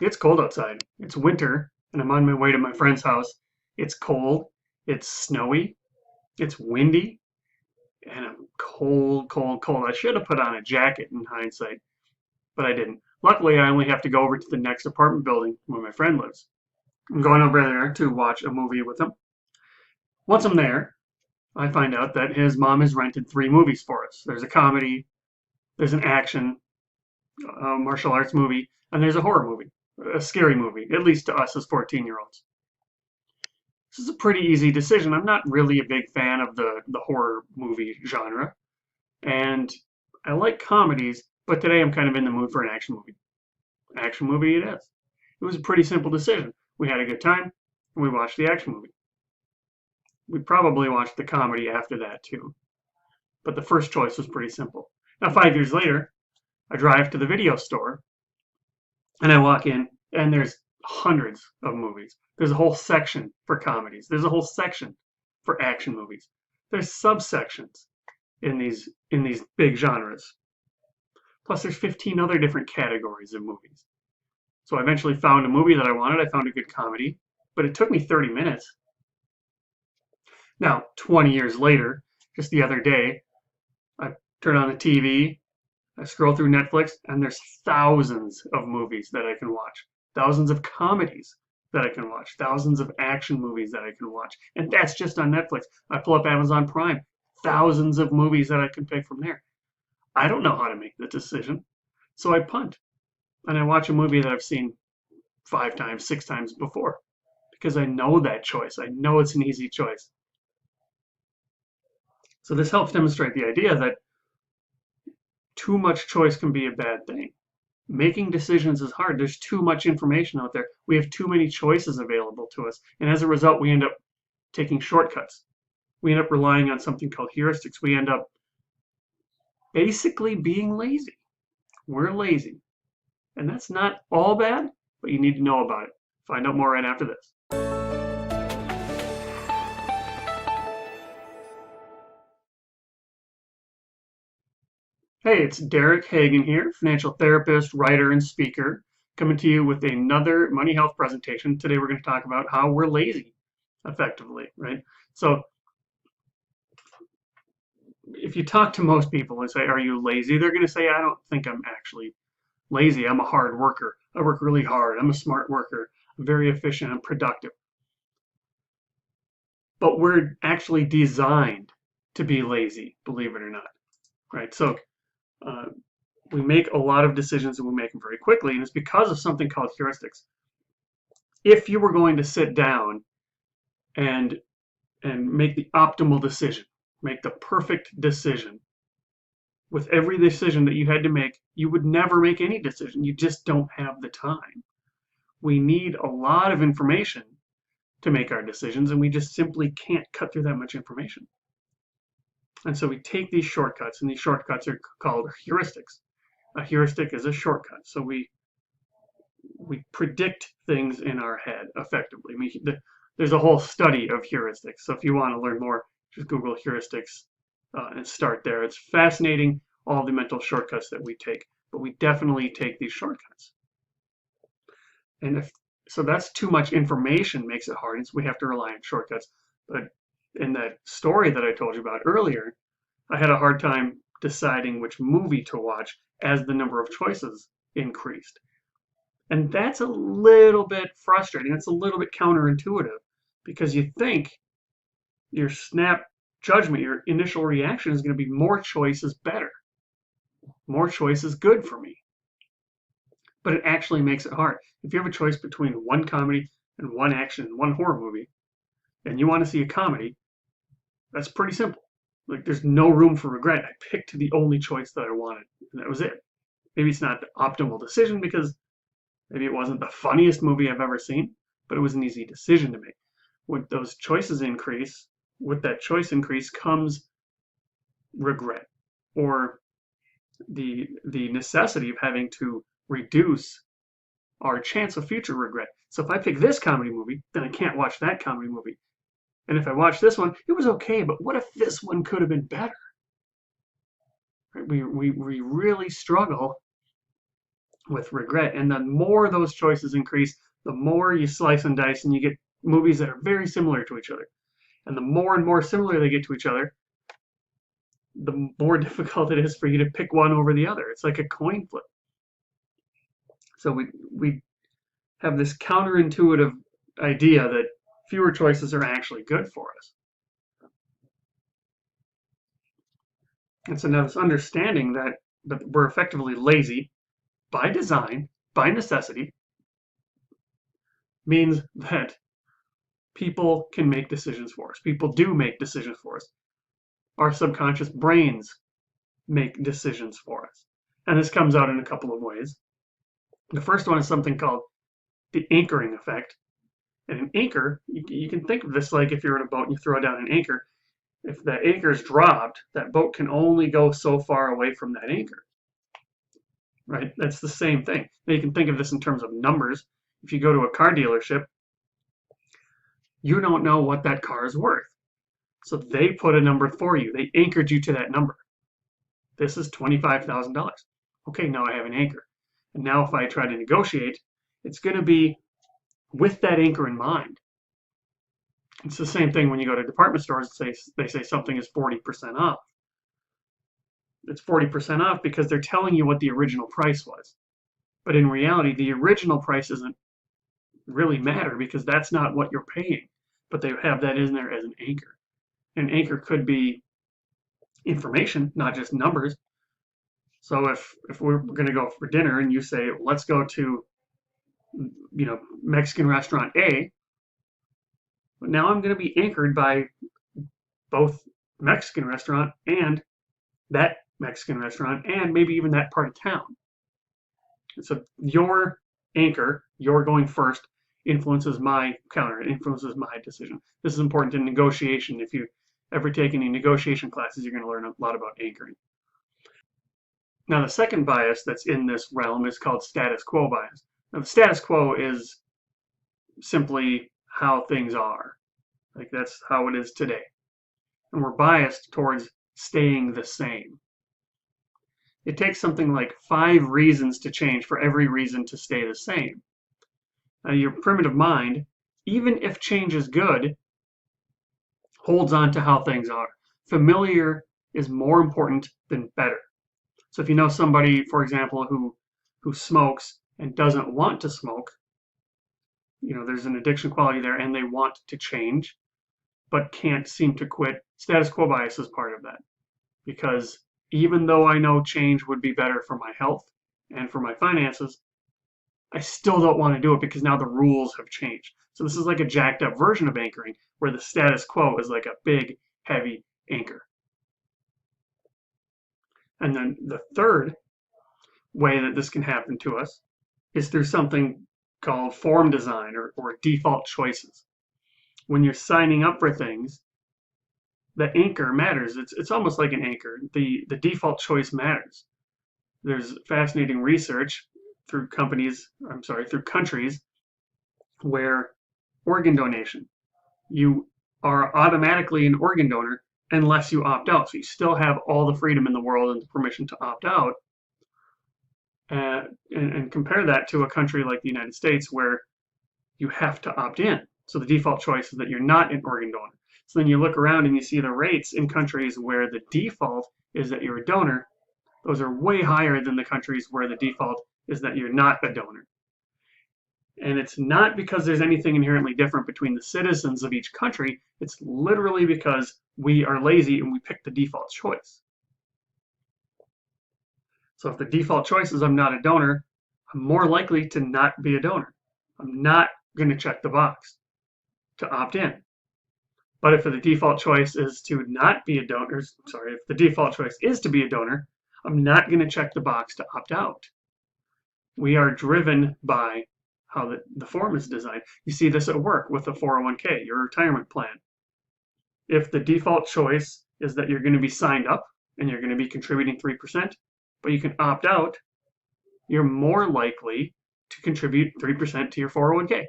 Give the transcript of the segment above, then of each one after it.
It's cold outside. It's winter, and I'm on my way to my friend's house. It's cold. It's snowy. It's windy, and I'm cold, cold, cold. I should have put on a jacket in hindsight, but I didn't. Luckily, I only have to go over to the next apartment building where my friend lives. I'm going over there to watch a movie with him. Once I'm there, I find out that his mom has rented 3 movies for us. There's a comedy, there's an action, martial arts movie, and there's a horror movie, a scary movie, at least to us as 14-year-olds. This is a pretty easy decision. I'm not really a big fan of the horror movie genre, and I like comedies, but today I'm kind of in the mood for an action movie. Action movie it is. It was a pretty simple decision. We had a good time, and we watched the action movie. We probably watched the comedy after that too, but the first choice was pretty simple. Now, 5 years later, I drive to the video store and I walk in, and there's hundreds of movies. There's a whole section for comedies. There's a whole section for action movies. There's subsections in these big genres. Plus, there's 15 other different categories of movies. So I eventually found a movie that I wanted. I found a good comedy, but it took me 30 minutes. Now, 20 years later, just the other day, I turn on the TV, I scroll through Netflix, and there's thousands of movies that I can watch, thousands of comedies that I can watch, thousands of action movies that I can watch. And that's just on Netflix. I pull up Amazon Prime, thousands of movies that I can pick from there. I don't know how to make the decision, so I punt and I watch a movie that I've seen 5 times, 6 times before because I know that choice. I know it's an easy choice. So this helps demonstrate the idea that too much choice can be a bad thing. Making decisions is hard. There's too much information out there. We have too many choices available to us. And as a result, we end up taking shortcuts. We end up relying on something called heuristics. We end up basically being lazy. We're lazy. And that's not all bad, but you need to know about it. Find out more right after this. Hey, it's Derek Hagan here, financial therapist, writer, and speaker, coming to you with another money health presentation. Today we're going to talk about how we're lazy effectively, right? So if you talk to most people and say, are you lazy? They're going to say, I don't think I'm actually lazy. I'm a hard worker. I work really hard. I'm a smart worker. I'm very efficient. I'm productive. But we're actually designed to be lazy, believe it or not, right? So uh, we make a lot of decisions and we make them very quickly, and it's because of something called heuristics. If you were going to sit down and make the optimal decision, make the perfect decision, with every decision that you had to make, you would never make any decision. You just don't have the time. We need a lot of information to make our decisions, and we just simply can't cut through that much information. And so we take these shortcuts, and these shortcuts are called heuristics. A heuristic is a shortcut. So we predict things in our head effectively. I mean, there's a whole study of heuristics. So if you want to learn more, just Google heuristics and start there. It's fascinating, all the mental shortcuts that we take. But we definitely take these shortcuts. And so that's too much information makes it hard. And so we have to rely on shortcuts. But in that story that I told you about earlier, I had a hard time deciding which movie to watch as the number of choices increased. And that's a little bit frustrating. It's a little bit counterintuitive because you think your snap judgment, your initial reaction is going to be more choice is better. More choice is good for me. But it actually makes it hard. If you have a choice between one comedy and one action and one horror movie, and you want to see a comedy, that's pretty simple. Like there's no room for regret. I picked the only choice that I wanted, and that was it. Maybe it's not the optimal decision because maybe it wasn't the funniest movie I've ever seen, but it was an easy decision to make. With those choices increase, with that choice increase comes regret or the necessity of having to reduce our chance of future regret. So if I pick this comedy movie, then I can't watch that comedy movie. And if I watch this one, it was okay, but what if this one could have been better? Right? We really struggle with regret. And the more those choices increase, the more you slice and dice and you get movies that are very similar to each other. And the more and more similar they get to each other, the more difficult it is for you to pick one over the other. It's like a coin flip. So we have this counterintuitive idea that fewer choices are actually good for us. And so now this understanding that we're effectively lazy by design, by necessity, means that people can make decisions for us. People do make decisions for us. Our subconscious brains make decisions for us. And this comes out in a couple of ways. The first one is something called the anchoring effect. And an anchor, you can think of this like if you're in a boat and you throw down an anchor. If the anchor is dropped, that boat can only go so far away from that anchor. Right? That's the same thing. Now you can think of this in terms of numbers. If you go to a car dealership, you don't know what that car is worth. So they put a number for you. They anchored you to that number. This is $25,000. Okay, now I have an anchor. And now if I try to negotiate, it's going to be with that anchor in mind. It's the same thing when you go to department stores, they say something is 40% off. It's 40% off because they're telling you what the original price was. But in reality, the original price doesn't really matter because that's not what you're paying. But they have that in there as an anchor. An anchor could be information, not just numbers. So if we're going to go for dinner and you say, let's go to, Mexican restaurant A, now I'm going to be anchored by both Mexican restaurant and that Mexican restaurant and maybe even that part of town. So your anchor, your going first, influences my counter. It influences my decision. This is important in negotiation. If you ever take any negotiation classes, you're going to learn a lot about anchoring. Now, the second bias that's in this realm is called status quo bias. Now, the status quo is simply how things are. Like that's how it is today. And we're biased towards staying the same. It takes something like 5 reasons to change for every reason to stay the same. Now, your primitive mind, even if change is good, holds on to how things are. Familiar is more important than better. So if you know somebody, for example, who smokes and doesn't want to smoke, there's an addiction quality there and they want to change, but can't seem to quit. Status quo bias is part of that. Because even though I know change would be better for my health and for my finances, I still don't want to do it because now the rules have changed. So this is like a jacked up version of anchoring where the status quo is like a big, heavy anchor. And then the third way that this can happen to us is through something called form design or default choices. When you're signing up for things, the anchor matters. It's almost like an anchor. The default choice matters. There's fascinating research through countries where organ donation, you are automatically an organ donor unless you opt out. So you still have all the freedom in the world and the permission to opt out. And compare that to a country like the United States where you have to opt in. So the default choice is that you're not an organ donor. So then you look around and you see the rates in countries where the default is that you're a donor. Those are way higher than the countries where the default is that you're not a donor. And it's not because there's anything inherently different between the citizens of each country. It's literally because we are lazy and we pick the default choice. So if the default choice is I'm not a donor, I'm more likely to not be a donor. I'm not going to check the box to opt in. But if the default choice is to not be a donor, if the default choice is to be a donor, I'm not going to check the box to opt out. We are driven by how the form is designed. You see this at work with the 401k, your retirement plan. If the default choice is that you're going to be signed up and you're going to be contributing 3%, but you can opt out, you're more likely to contribute 3% to your 401k.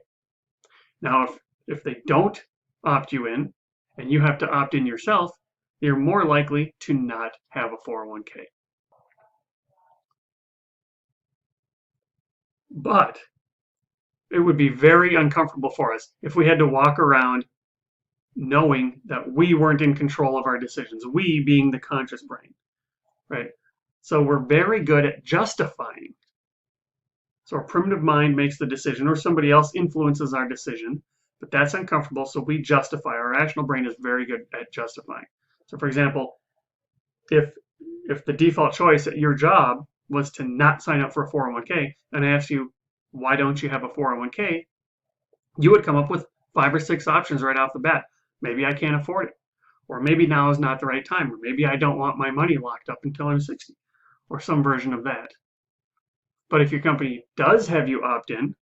Now, if they don't opt you in and you have to opt in yourself, you're more likely to not have a 401k. But it would be very uncomfortable for us if we had to walk around knowing that we weren't in control of our decisions, we being the conscious brain, right? So we're very good at justifying. So our primitive mind makes the decision, or somebody else influences our decision, but that's uncomfortable, so we justify. Our rational brain is very good at justifying. So for example, if the default choice at your job was to not sign up for a 401k, and I asked you, why don't you have a 401k? You would come up with 5 or 6 options right off the bat. Maybe I can't afford it, or maybe now is not the right time, or maybe I don't want my money locked up until I'm 60, or some version of that. But if your company does have you opt in,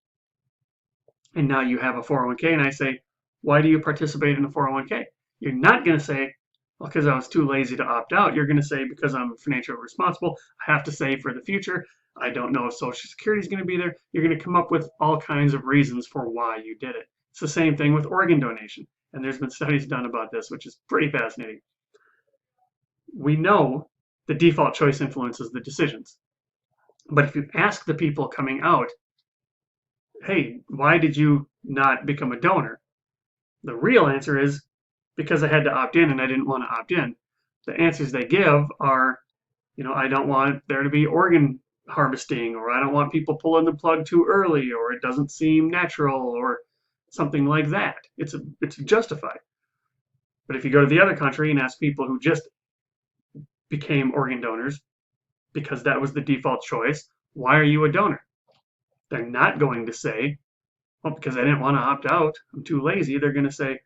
and now you have a 401k, and I say, why do you participate in a 401k? You're not going to say, well, because I was too lazy to opt out. You're going to say, because I'm financially responsible, I have to save for the future. I don't know if Social Security is going to be there. You're going to come up with all kinds of reasons for why you did it. It's the same thing with organ donation. And there's been studies done about this, which is pretty fascinating. We know the default choice influences the decisions. But if you ask the people coming out, hey, why did you not become a donor? The real answer is because I had to opt in and I didn't want to opt in. The answers they give are, I don't want there to be organ harvesting, or I don't want people pulling the plug too early, or it doesn't seem natural, or something like that. It's justified. But if you go to the other country and ask people who just became organ donors because that was the default choice, why are you a donor? They're not going to say, well, because I didn't want to opt out, I'm too lazy. They're going to say,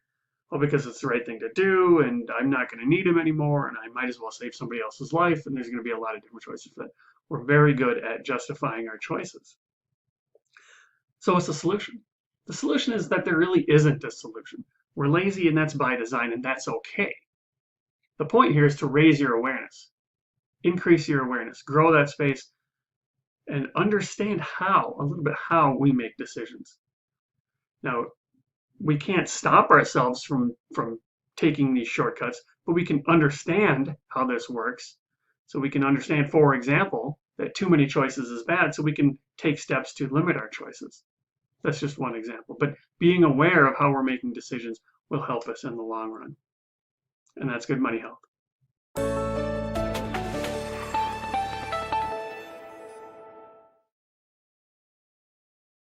well, because it's the right thing to do, and I'm not going to need him anymore, and I might as well save somebody else's life, and there's going to be a lot of different choices for that. We're very good at justifying our choices. So what's the solution? The solution is that there really isn't a solution. We're lazy, and that's by design, and that's okay. The point here is to raise your awareness, increase your awareness, grow that space, and understand a little bit how we make decisions. Now, we can't stop ourselves from taking these shortcuts, but we can understand how this works. So we can understand, for example, that too many choices is bad, so we can take steps to limit our choices. That's just one example. But being aware of how we're making decisions will help us in the long run. And that's good money health.